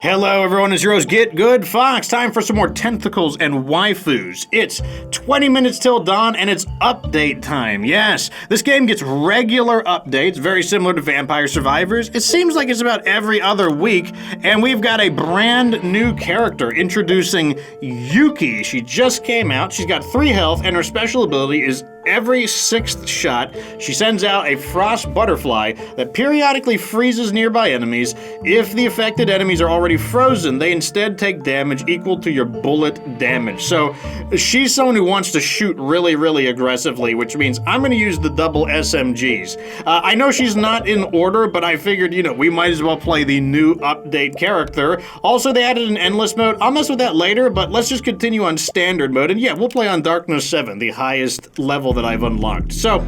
Hello everyone, it's your host Get Good Fox. Time for some more tentacles and waifus. It's 20 minutes till dawn and it's update time. Yes, this game gets regular updates, very similar to Vampire Survivors. It seems like it's about every other week, and we've got a brand new character introducing Yuki. She just came out, she's got 3 health, and her special ability is every 6th shot, she sends out a frost butterfly that periodically freezes nearby enemies. If the affected enemies are already frozen, they instead take damage equal to your bullet damage. So she's someone who wants to shoot really, really aggressively, which means I'm going to use the double SMGs. I know she's not in order, but I figured, we might as well play the new update character. Also, they added an endless mode. I'll mess with that later, but let's just continue on standard mode. And yeah, we'll play on Darkness 7, the highest level that I've unlocked. So,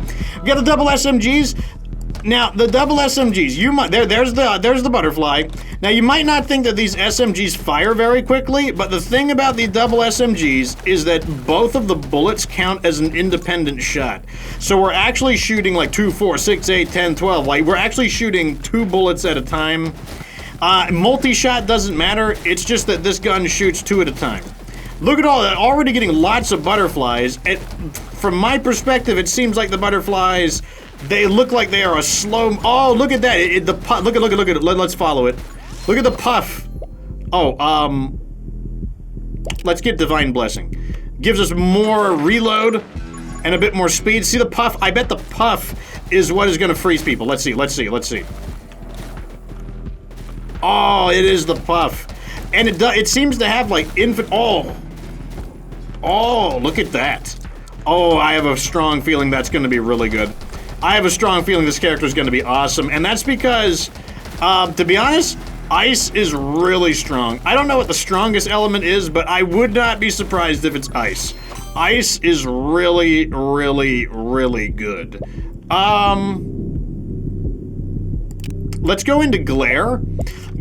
we got the double SMGs. Now, the double SMGs, there's the butterfly. Now, you might not think that these SMGs fire very quickly, but the thing about the double SMGs is that both of the bullets count as an independent shot. So we're actually shooting like 2, 4, 6, 8, 10, 12. Like, we're actually shooting 2 bullets at a time. Multi-shot doesn't matter. It's just that this gun shoots 2 at a time. Look at all that, already getting lots of butterflies. From my perspective, it seems like the butterflies, they look like they are a slow, oh, look at that, look at it, let's follow it. Look at the puff. Oh, let's get Divine Blessing. Gives us more reload and a bit more speed. See the puff? I bet the puff is what is gonna freeze people. Let's see. Oh, it is the puff. And it seems to have like oh, look at that. Oh, I have a strong feeling that's going to be really good. I have a strong feeling this character is going to be awesome, and that's because, to be honest, ice is really strong. I don't know what the strongest element is, but I would not be surprised if it's ice. Ice is really, really, really good. Let's go into Glare.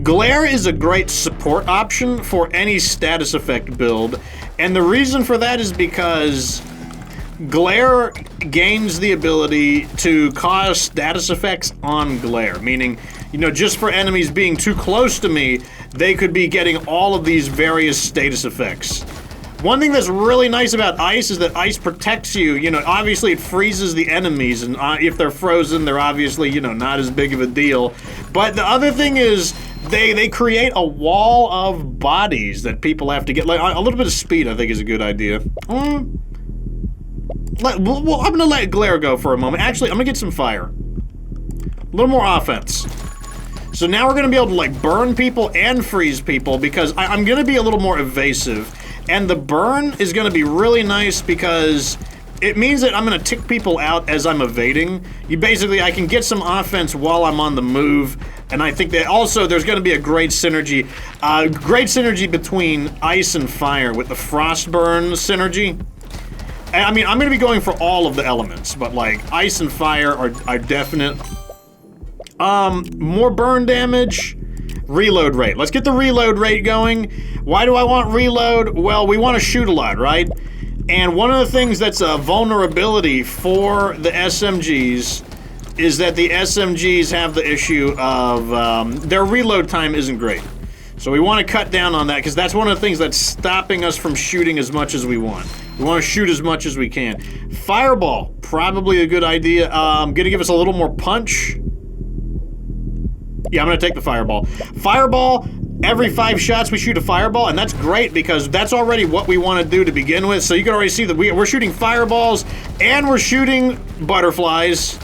Glare is a great support option for any status effect build, and the reason for that is because Glare gains the ability to cause status effects on glare, meaning, just for enemies being too close to me, they could be getting all of these various status effects. One thing that's really nice about ice is that ice protects you. Obviously it freezes the enemies, and if they're frozen, they're obviously, not as big of a deal. But the other thing is, they create a wall of bodies that people have to get. Like, a little bit of speed, I think, is a good idea. I'm gonna let Glare go for a moment. Actually, I'm gonna get some fire. A little more offense. So now we're gonna be able to, like, burn people and freeze people, because I'm gonna be a little more evasive. And the burn is going to be really nice because it means that I'm going to tick people out as I'm evading. I can get some offense while I'm on the move, and I think that also there's going to be a great synergy between ice and fire with the Frostburn synergy. And, I mean, I'm going to be going for all of the elements, but like ice and fire are definite. More burn damage. Reload rate. Let's get the reload rate going. Why do I want reload? Well, we want to shoot a lot, right? And one of the things that's a vulnerability for the SMGs is that the SMGs have the issue of their reload time isn't great. So we want to cut down on that, because that's one of the things that's stopping us from shooting as much as we want. We want to shoot as much as we can. Fireball, probably a good idea. Gonna give us a little more punch. Yeah, I'm gonna take the fireball. Fireball, every 5 shots we shoot a fireball, and that's great because that's already what we want to do to begin with. So you can already see that we're shooting fireballs and we're shooting butterflies.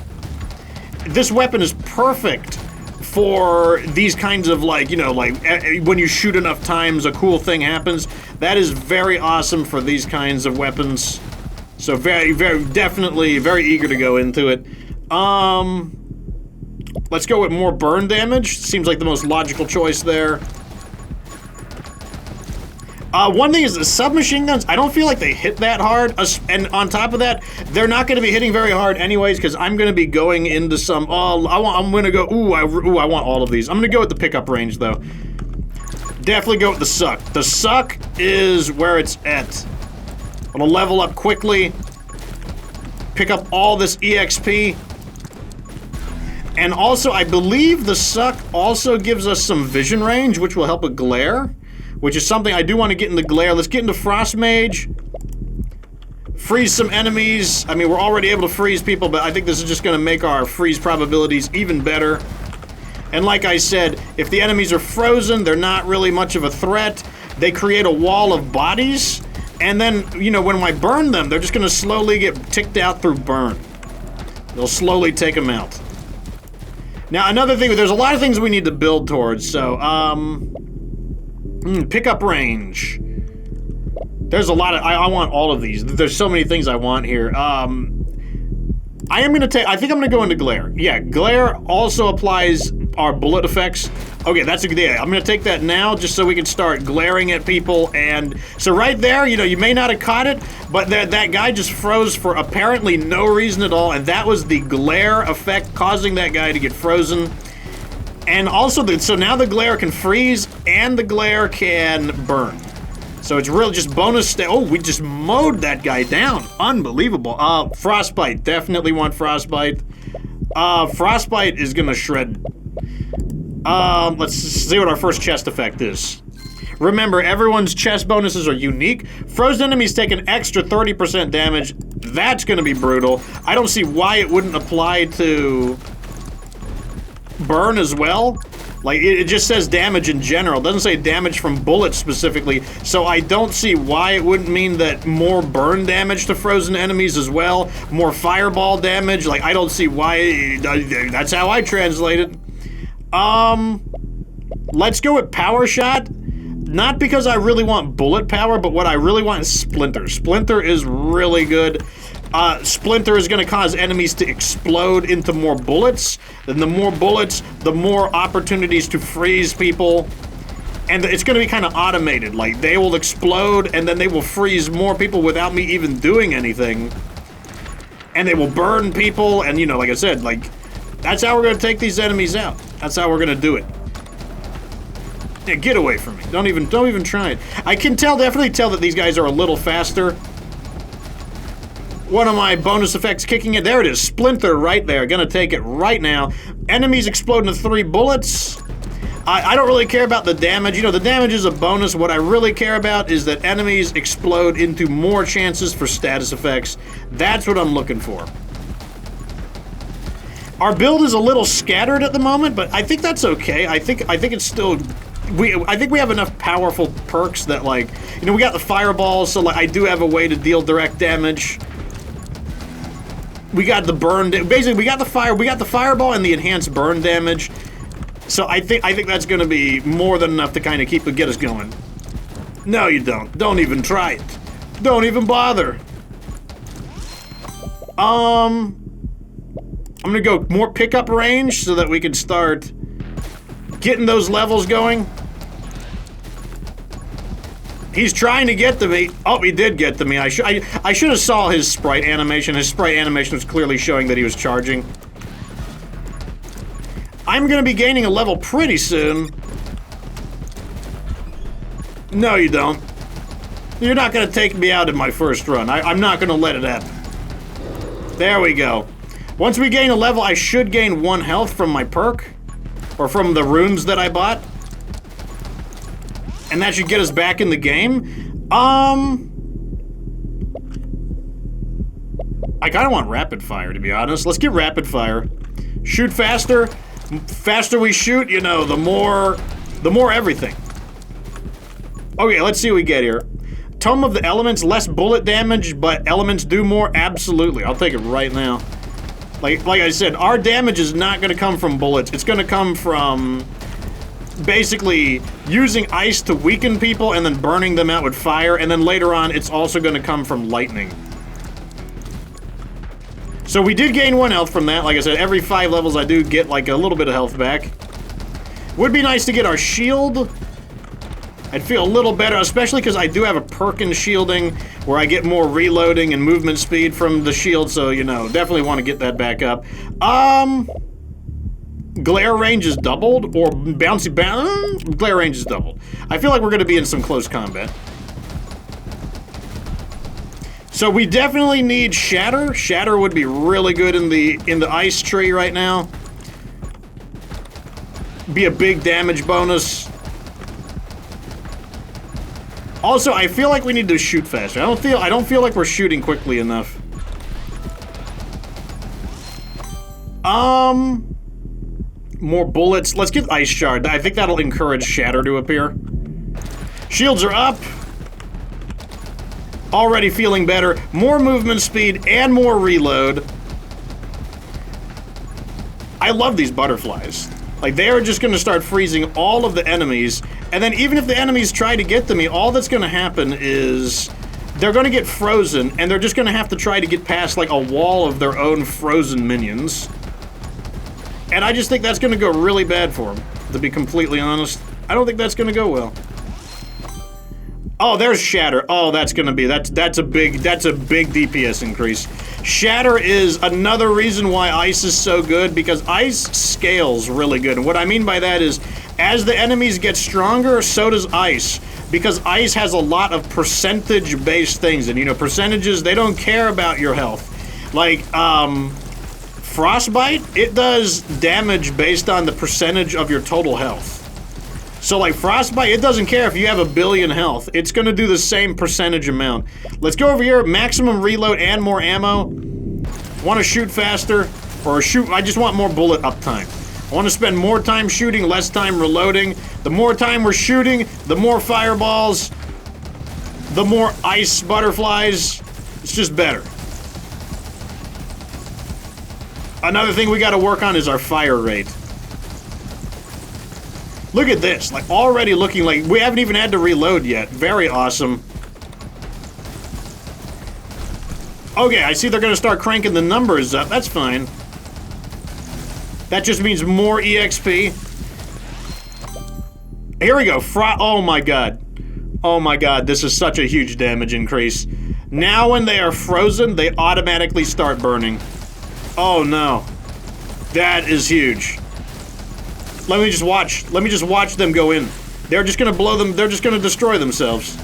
This weapon is perfect for these kinds of, like, when you shoot enough times, a cool thing happens. That is very awesome for these kinds of weapons. So very, very, definitely very eager to go into it. Let's go with more burn damage. Seems like the most logical choice there. One thing is the submachine guns, I don't feel like they hit that hard. And on top of that, they're not going to be hitting very hard anyways, because I'm going to be going into some, I'm going to go, I want all of these. I'm going to go with the pickup range, though. Definitely go with the suck. The suck is where it's at. I'm going to level up quickly. Pick up all this EXP. And also, I believe the suck also gives us some vision range, which will help with glare, which is something I do want to get into glare. Let's get into Frost Mage. Freeze some enemies. I mean, we're already able to freeze people, but I think this is just going to make our freeze probabilities even better. And like I said, if the enemies are frozen, they're not really much of a threat. They create a wall of bodies, and then, you know, when I burn them, they're just going to slowly get ticked out through burn. They'll slowly take them out. Now, another thing, there's a lot of things we need to build towards, so, pickup range. There's a lot of, I want all of these. There's so many things I want here. I think I'm gonna go into glare. Yeah, glare also applies our bullet effects. Okay, that's a good idea. I'm gonna take that now just so we can start glaring at people. And so right there, you know, you may not have caught it, but that guy just froze for apparently no reason at all, and that was the glare effect causing that guy to get frozen. And also, so now the glare can freeze and the glare can burn. So it's really just bonus. Oh, we just mowed that guy down. Unbelievable. Frostbite. Definitely want Frostbite. Frostbite is gonna shred. Let's see what our first chest effect is. Remember, everyone's chest bonuses are unique. Frozen enemies take an extra 30% damage. That's gonna be brutal. I don't see why it wouldn't apply to burn as well. Like, it just says damage in general. It doesn't say damage from bullets specifically, so I don't see why it wouldn't mean that more burn damage to frozen enemies as well, more fireball damage. Like, I don't see why. That's how I translate it. Let's go with Power Shot. Not because I really want bullet power, but what I really want is Splinter. Splinter is really good. Splinter is going to cause enemies to explode into more bullets. Then the more bullets, the more opportunities to freeze people. And it's going to be kind of automated. Like, they will explode, and then they will freeze more people without me even doing anything. And they will burn people, and, you know, like I said, like, that's how we're going to take these enemies out. That's how we're going to do it. Yeah, get away from me. Don't even try it. I can definitely tell that these guys are a little faster. One of my bonus effects kicking it. There it is. Splinter right there. Gonna take it right now. Enemies explode into 3 bullets. I don't really care about the damage. You know, the damage is a bonus. What I really care about is that enemies explode into more chances for status effects. That's what I'm looking for. Our build is a little scattered at the moment, but I think that's okay. I think it's still... I think we have enough powerful perks that, like... You know, we got the fireballs, so, like, I do have a way to deal direct damage. We got the burn, basically we got the fireball and the enhanced burn damage. So I think that's gonna be more than enough to kind of get us going. No, you don't. Don't even try it. Don't even bother. I'm gonna go more pickup range so that we can start getting those levels going. He's trying to get to me. Oh, he did get to me. I should have saw his sprite animation. His sprite animation was clearly showing that he was charging. I'm gonna be gaining a level pretty soon. No, you don't. You're not gonna take me out in my first run. I'm not gonna let it happen. There we go. Once we gain a level, I should gain 1 health from my perk. Or from the runes that I bought. And that should get us back in the game. I kind of want rapid fire, to be honest. Let's get rapid fire. Shoot faster. Faster we shoot, you know, the more everything. Okay, let's see what we get here. Tome of the Elements, less bullet damage, but elements do more. Absolutely, I'll take it right now. Like I said, our damage is not going to come from bullets. It's going to come from basically using ice to weaken people and then burning them out with fire, and then later on it's also going to come from lightning. So we did gain 1 health from that. Like I said, every 5 levels I do get like a little bit of health back. Would be nice to get our shield. I'd feel a little better, especially because I do have a perk in shielding where I get more reloading and movement speed from the shield, so, you know, definitely want to get that back up. Glare range is doubled, or glare range is doubled. I feel like we're going to be in some close combat. So we definitely need Shatter. Shatter would be really good in the ice tree right now. be a big damage bonus. Also, I feel like we need to shoot faster. I don't feel like we're shooting quickly enough. More bullets. Let's get Ice Shard. I think that'll encourage Shatter to appear. Shields are up. Already feeling better. More movement speed and more reload. I love these butterflies. Like, they are just gonna start freezing all of the enemies, and then even if the enemies try to get to me, all that's gonna happen is they're gonna get frozen, and they're just gonna have to try to get past, like, a wall of their own frozen minions. And I just think that's gonna go really bad for them, to be completely honest. I don't think that's gonna go well. Oh, there's Shatter. Oh, that's gonna be, that's a big DPS increase. Shatter is another reason why Ice is so good, because Ice scales really good. And what I mean by that is, as the enemies get stronger, so does Ice. Because Ice has a lot of percentage-based things, and you know, percentages, they don't care about your health. Like, Frostbite, it does damage based on the percentage of your total health. So like Frostbite, it doesn't care if you have 1 billion health. It's gonna do the same percentage amount. Let's go over here, maximum reload and more ammo. Want to shoot faster, or shoot, I just want more bullet uptime. I want to spend more time shooting, less time reloading. The more time we're shooting, the more fireballs, the more ice butterflies. It's just better. Another thing we gotta work on is our fire rate. Look at this, like already looking like we haven't even had to reload yet. Very awesome. Okay, I see they're gonna start cranking the numbers up. That's fine. That just means more EXP. Here we go. Oh my god. Oh my god, this is such a huge damage increase. Now when they are frozen, they automatically start burning. Oh no. That is huge. Let me just watch them go in. They're just gonna blow them, they're just gonna destroy themselves.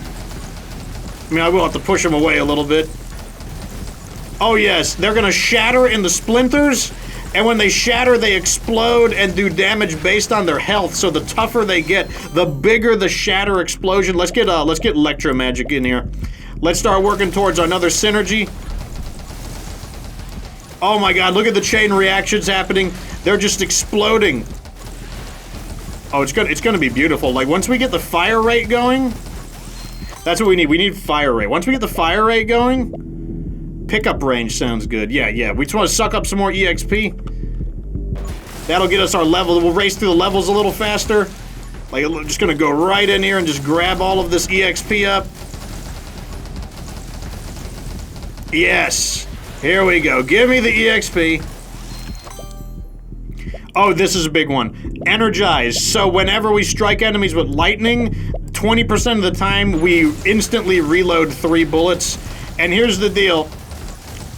I mean, I will have to push them away a little bit. Oh yes, they're gonna shatter in the splinters, and when they shatter, they explode and do damage based on their health, so the tougher they get, the bigger the shatter explosion. Let's get electro magic in here. Let's start working towards another synergy. Oh my god, look at the chain reactions happening. They're just exploding. Oh, it's gonna be beautiful. Like, once we get the fire rate going, that's what we need. We need fire rate. Once we get the fire rate going, pickup range sounds good. Yeah. We just want to suck up some more EXP. That'll get us our level. We'll race through the levels a little faster. Like, I'm just gonna go right in here and just grab all of this EXP up. Yes. Here we go. Give me the EXP. Oh, this is a big one. Energize. So whenever we strike enemies with lightning, 20% of the time we instantly reload 3 bullets. And here's the deal.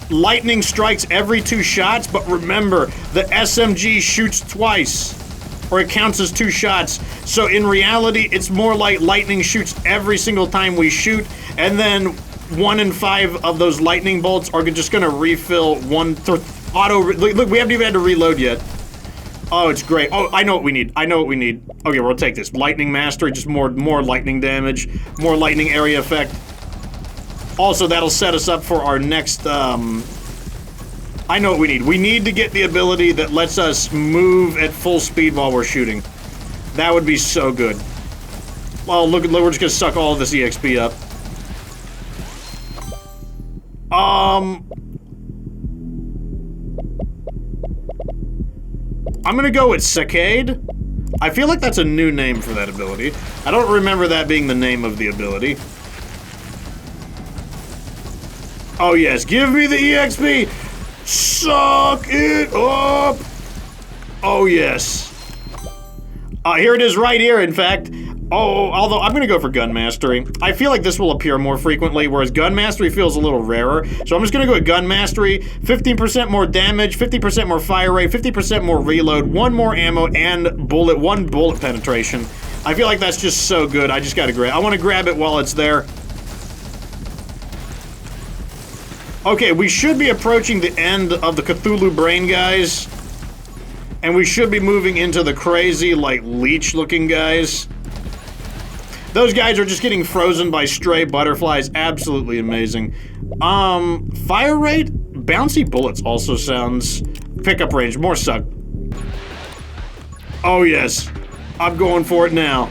Lightning strikes every 2 shots, but remember, the SMG shoots twice. Or it counts as 2 shots. So in reality, it's more like lightning shoots every single time we shoot, and then 1 in 5 of those lightning bolts are just gonna refill look, we haven't even had to reload yet. Oh, it's great. Oh, I know what we need. Okay, we'll take this. Lightning Mastery, just more lightning damage, more lightning area effect. Also, that'll set us up for our next, I know what we need. We need to get the ability that lets us move at full speed while we're shooting. That would be so good. Well, look, we're just gonna suck all of this EXP up. I'm gonna go with Saccade. I feel like that's a new name for that ability. I don't remember that being the name of the ability. Oh yes, give me the EXP! Suck it up! Oh yes. Here it is right here, in fact. Oh, although I'm gonna go for Gun Mastery. I feel like this will appear more frequently, whereas Gun Mastery feels a little rarer. So I'm just gonna go with Gun Mastery. 15% more damage, 50% more fire rate, 50% more reload, 1 more ammo, and 1 bullet penetration. I feel like that's just so good. I just gotta grab. I wanna grab it while it's there. Okay, we should be approaching the end of the Cthulhu Brain guys. And we should be moving into the crazy, like, leech-looking guys. Those guys are just getting frozen by stray butterflies. Absolutely amazing. Fire rate? Bouncy bullets also sounds... Pickup range, more suck. Oh, yes. I'm going for it now.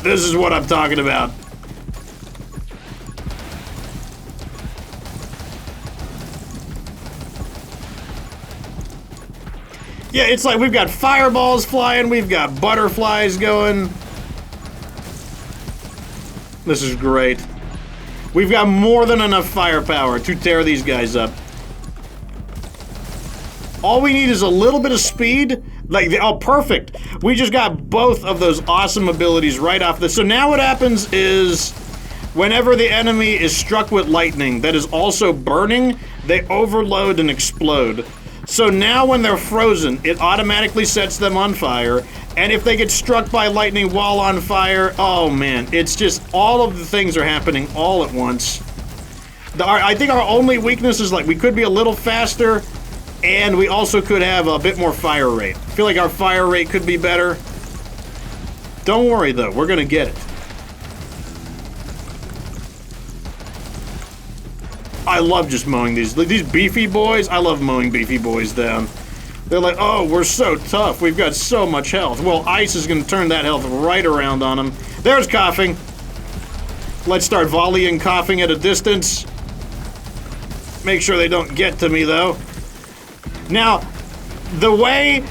This is what I'm talking about. Yeah, it's like we've got fireballs flying, we've got butterflies going. This is great. We've got more than enough firepower to tear these guys up. All we need is a little bit of speed. Like, oh, perfect. We just got both of those awesome abilities right off the... So now what happens is, whenever the enemy is struck with lightning that is also burning, they overload and explode. So now when they're frozen, it automatically sets them on fire. And if they get struck by lightning while on fire, oh man, it's just all of the things are happening all at once. I think our only weakness is, like, we could be a little faster, and we also could have a bit more fire rate. I feel like our fire rate could be better. Don't worry though, we're gonna get it. I love just mowing these beefy boys. I love mowing beefy boys down. They're like, oh, we're so tough. We've got so much health. Well, ice is going to turn that health right around on them. There's coughing. Let's start volleying coughing at a distance. Make sure they don't get to me, though. Now, the way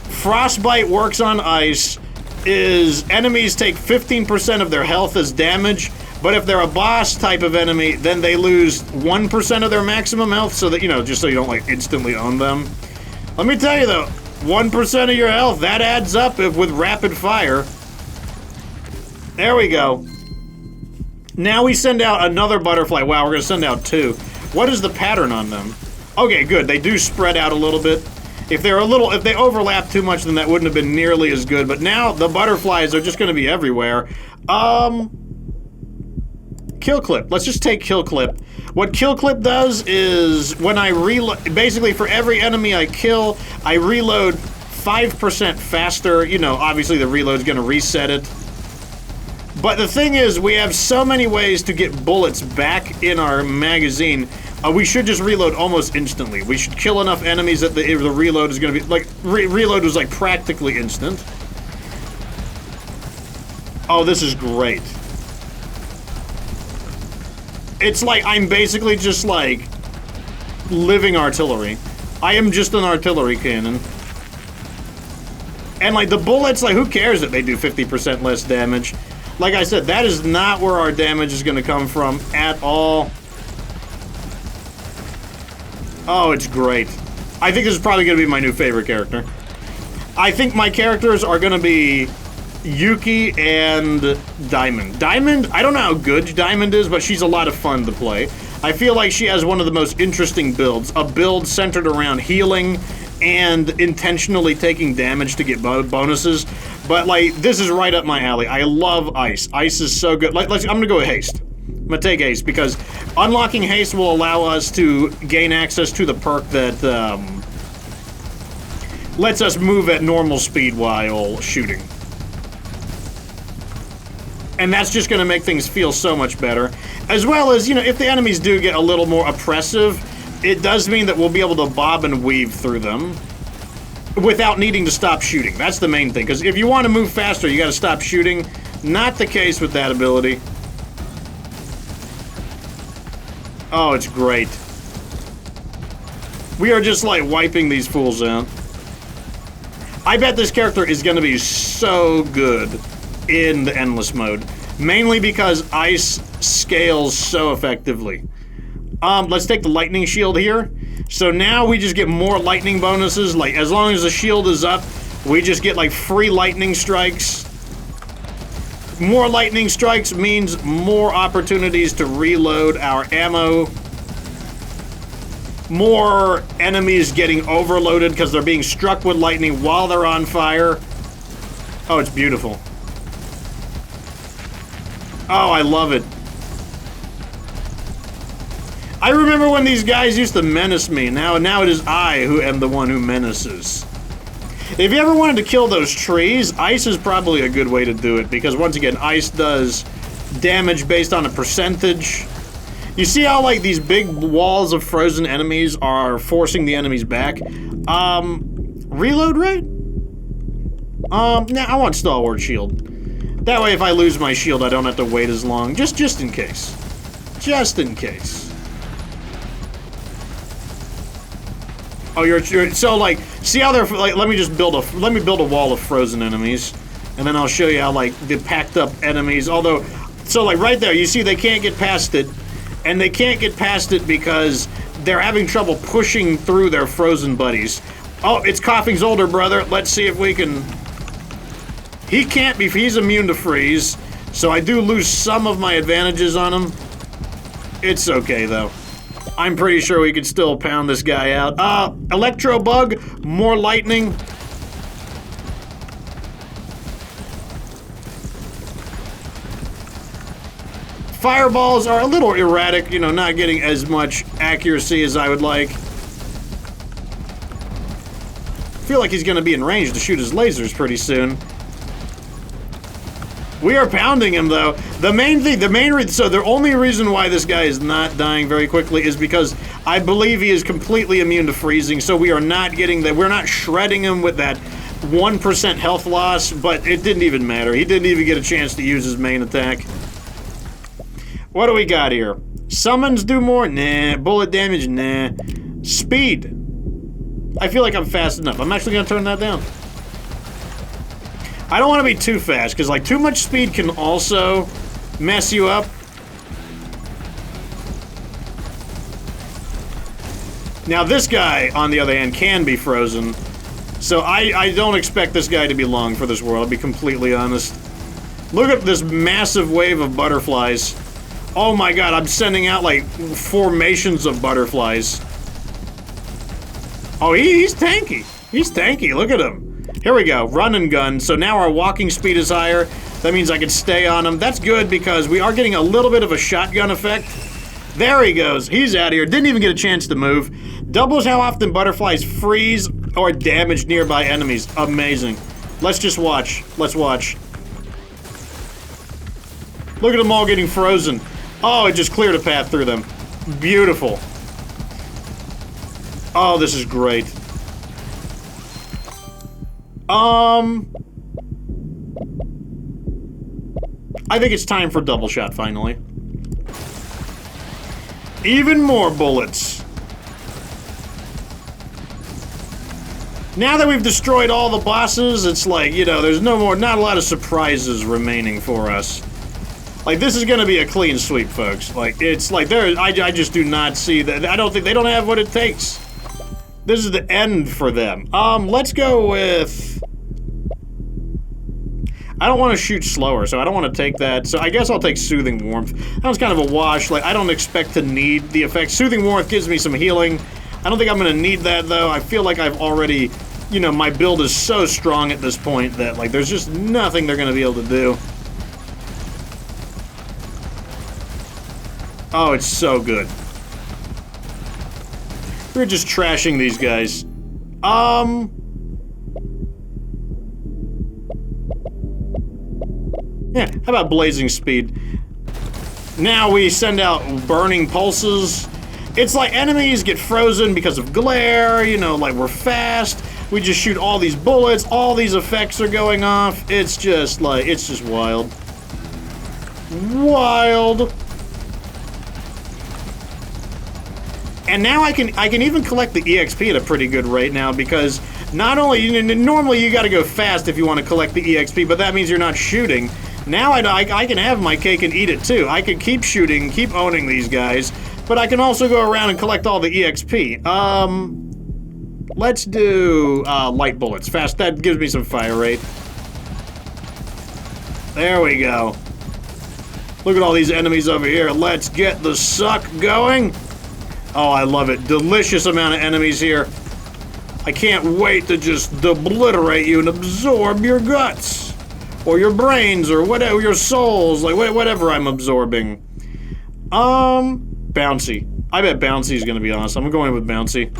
frostbite works on ice is enemies take 15% of their health as damage, but if they're a boss type of enemy, then they lose 1% of their maximum health, so that, you know, just so you don't, like, instantly own them. Let me tell you, though, 1% of your health, that adds up with rapid fire. There we go. Now we send out another butterfly. Wow, we're going to send out 2. What is the pattern on them? Okay, good. They do spread out a little bit. If they overlap too much, then that wouldn't have been nearly as good. But now the butterflies are just going to be everywhere. Kill clip. Let's just take kill clip. What kill clip does is when I reload, basically for every enemy I kill, I reload 5% faster. You know, obviously the reload's going to reset it. But the thing is, we have so many ways to get bullets back in our magazine. We should just reload almost instantly. We should kill enough enemies that the reload is going to be, like, reload was, like, practically instant. Oh, this is great. It's like I'm basically just, like, living artillery. I am just an artillery cannon. And, like, the bullets, like, who cares that they do 50% less damage? Like I said, that is not where our damage is going to come from at all. Oh, it's great. I think this is probably going to be my new favorite character. I think my characters are going to be Yuki and Diamond. Diamond, I don't know how good Diamond is, but she's a lot of fun to play. I feel like she has one of the most interesting builds. A build centered around healing and intentionally taking damage to get bonuses. But, like, this is right up my alley. I love ice. Ice is so good. Like, I'm going to go with haste. I'm going to take haste because unlocking haste will allow us to gain access to the perk that lets us move at normal speed while shooting. And that's just going to make things feel so much better. As well as, you know, if the enemies do get a little more oppressive, it does mean that we'll be able to bob and weave through them without needing to stop shooting. That's the main thing, because if you want to move faster, you got to stop shooting. Not the case with that ability. Oh, it's great. We are just, like, wiping these fools out. I bet this character is going to be so good in the endless mode. Mainly because ice scales so effectively. Let's take the lightning shield here. So now we just get more lightning bonuses. Like, as long as the shield is up, we just get, like, free lightning strikes. More lightning strikes means more opportunities to reload our ammo. More enemies getting overloaded because they're being struck with lightning while they're on fire. Oh, it's beautiful. Oh, I love it. I remember when these guys used to menace me. Now it is I who am the one who menaces. If you ever wanted to kill those trees, ice is probably a good way to do it, because once again, ice does damage based on a percentage. You see how, like, these big walls of frozen enemies are forcing the enemies back? Reload rate? Nah, I want Stalwart Shield. That way, if I lose my shield, I don't have to wait as long. Just in case. Just in case. Oh, you're so, like, see how they're, like, let me build a wall of frozen enemies, and then I'll show you how, like, the packed up enemies, although, so, like, right there, you see they can't get past it, and they can't get past it because they're having trouble pushing through their frozen buddies. Oh, it's Coughing's older brother. Let's see if we can... He can't be, he's immune to freeze, so I do lose some of my advantages on him. It's okay, though. I'm pretty sure we could still pound this guy out. Electro Bug, more lightning. Fireballs are a little erratic, you know, not getting as much accuracy as I would like. I feel like he's gonna be in range to shoot his lasers pretty soon. We are pounding him, though. The only reason why this guy is not dying very quickly is because I believe he is completely immune to freezing, so we are not getting that. We're not shredding him with that 1% health loss, but it didn't even matter. He didn't even get a chance to use his main attack. What do we got here? Summons do more? Nah. Bullet damage? Nah. Speed. I feel like I'm fast enough. I'm actually gonna turn that down. I don't want to be too fast, because, like, too much speed can also mess you up. Now, this guy, on the other hand, can be frozen. So I don't expect this guy to be long for this world, I'll be completely honest. Look at this massive wave of butterflies. Oh my god, I'm sending out, like, formations of butterflies. Oh, he's tanky. He's tanky, look at him. Here we go, run and gun. So now our walking speed is higher. That means I can stay on him. That's good because we are getting a little bit of a shotgun effect. There he goes. He's out of here. Didn't even get a chance to move. Doubles how often butterflies freeze or damage nearby enemies. Amazing. Let's just watch. Let's watch. Look at them all getting frozen. Oh, it just cleared a path through them. Beautiful. Oh, this is great. I think it's time for double shot, finally. Even more bullets. Now that we've destroyed all the bosses, it's like, you know, there's not a lot of surprises remaining for us. Like, this is gonna be a clean sweep, folks. Like, it's like, I just do not see that. I don't think they don't have what it takes. This is the end for them. Let's go with... I don't want to shoot slower, so I don't want to take that. So I guess I'll take Soothing Warmth. That was kind of a wash. Like, I don't expect to need the effect. Soothing Warmth gives me some healing. I don't think I'm going to need that, though. I feel like I've already... You know, my build is so strong at this point that, like, there's just nothing they're going to be able to do. Oh, it's so good. We're just trashing these guys. Yeah, how about Blazing Speed? Now we send out Burning Pulses. It's like enemies get frozen because of glare, you know, like we're fast. We just shoot all these bullets, all these effects are going off. It's just like, it's just wild. Wild. And now I can even collect the EXP at a pretty good rate now because not only, normally you gotta go fast if you want to collect the EXP, but that means you're not shooting. Now I can have my cake and eat it too. I can keep shooting, keep owning these guys, but I can also go around and collect all the EXP. Let's do light bullets. Fast, that gives me some fire rate. There we go. Look at all these enemies over here. Let's get the suck going. Oh, I love it. Delicious amount of enemies here. I can't wait to just obliterate you and absorb your guts. Or your brains, or whatever, your souls, like whatever I'm absorbing. Bouncy. I bet Bouncy is gonna be awesome. I'm going with Bouncy.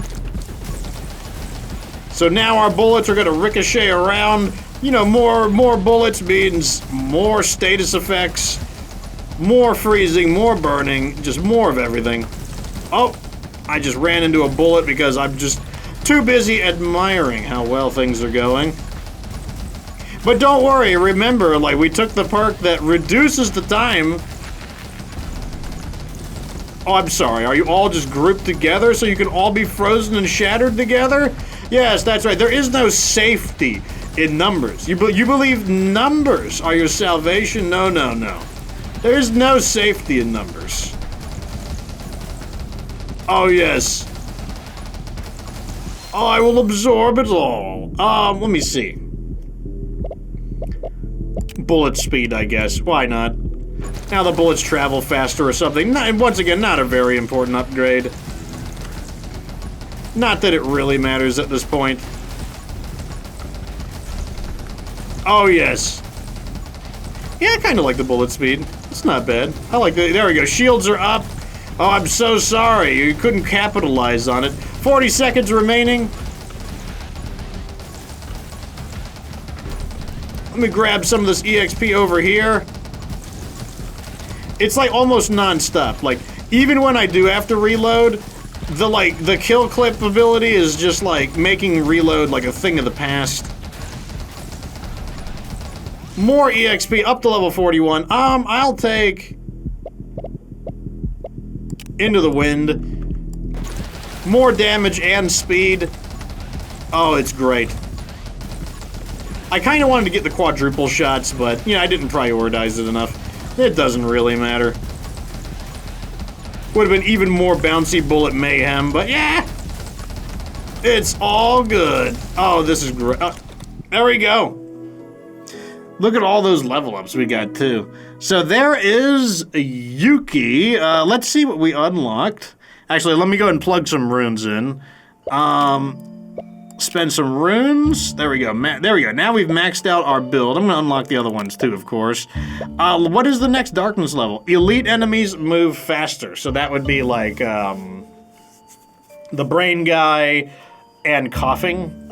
So now our bullets are gonna ricochet around. You know, more bullets means more status effects, more freezing, more burning, just more of everything. Oh, I just ran into a bullet because I'm just too busy admiring how well things are going. But don't worry, remember, like, we took the perk that reduces the time. Oh, I'm sorry, are you all just grouped together so you can all be frozen and shattered together? Yes, that's right, there is no safety in numbers. You believe numbers are your salvation? No, no, no. There is no safety in numbers. Oh, yes. Oh, I will absorb it all. Let me see. Bullet speed, I guess. Why not? Now the bullets travel faster or something. Once again, not a very important upgrade. Not that it really matters at this point. Oh, yes. Yeah, I kind of like the bullet speed. It's not bad. I like the... There we go. Shields are up. Oh, I'm so sorry. You couldn't capitalize on it. 40 seconds remaining. Let me grab some of this EXP over here. It's like almost non-stop. Like, even when I do have to reload, the kill clip ability is just like making reload like a thing of the past. More EXP up to level 41. I'll take Into the Wind. More damage and speed. Oh, it's great. I kind of wanted to get the quadruple shots, but, you know, I didn't prioritize it enough. It doesn't really matter. Would have been even more bouncy bullet mayhem, but yeah! It's all good. Oh, this is great. There we go. Look at all those level ups we got, too. So there is Yuki. Let's see what we unlocked. Actually, let me go and plug some runes in. Spend some runes. There we go. There we go. Now we've maxed out our build. I'm going to unlock the other ones too, of course. What is the next darkness level? Elite enemies move faster. So that would be like the brain guy and coughing.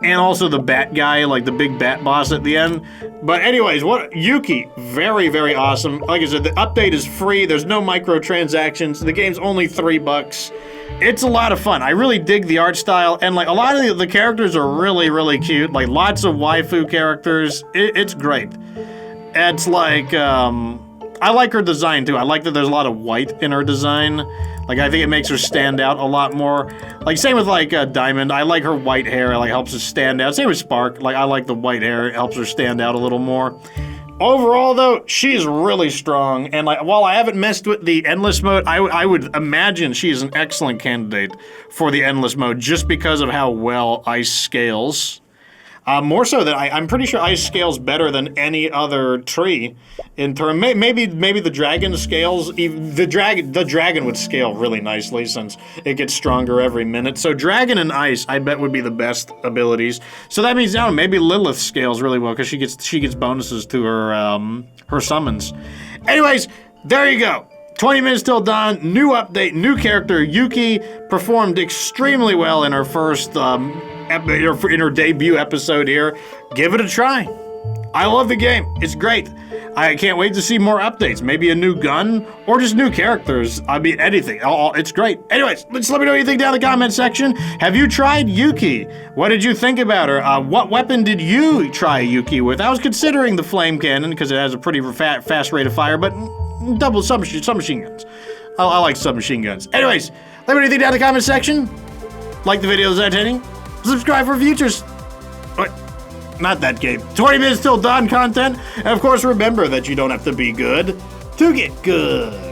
And also the bat guy, like the big bat boss at the end. But anyways, Yuki, very, very awesome. Like I said, the update is free. There's no microtransactions. The game's only $3. It's a lot of fun. I really dig the art style, and like a lot of the characters are really, really cute. Like lots of waifu characters. It's great. It's like, I like her design too. I like that there's a lot of white in her design. Like, I think it makes her stand out a lot more. Like, same with, like, Diamond. I like her white hair. It, like, helps her stand out. Same with Spark. Like, I like the white hair. It helps her stand out a little more. Overall, though, she's really strong. And, like, while I haven't messed with the Endless mode, I would imagine she's an excellent candidate for the Endless mode just because of how well Ice scales. More so that I'm pretty sure Ice scales better than any other tree in term. Maybe the dragon scales. Even the dragon would scale really nicely since it gets stronger every minute. So dragon and ice, I bet, would be the best abilities. So that means, I don't know, maybe Lilith scales really well because she gets bonuses to her summons. Anyways, there you go. 20 minutes till dawn, new update, new character. Yuki performed extremely well in her first, in her debut episode here. Give it a try. I love the game. It's great. I can't wait to see more updates. Maybe a new gun or just new characters. I mean, anything. It's great. Anyways, just let me know what you think down in the comment section. Have you tried Yuki? What did you think about her? What weapon did you try Yuki with? I was considering the flame cannon because it has a pretty fast rate of fire, but double submachine guns. I like submachine guns. Anyways, let me know what you think down in the comment section. Like the video is entertaining. Subscribe for futures. Wait, not that game. 20 minutes till dawn content. And of course, remember that you don't have to be good to get good.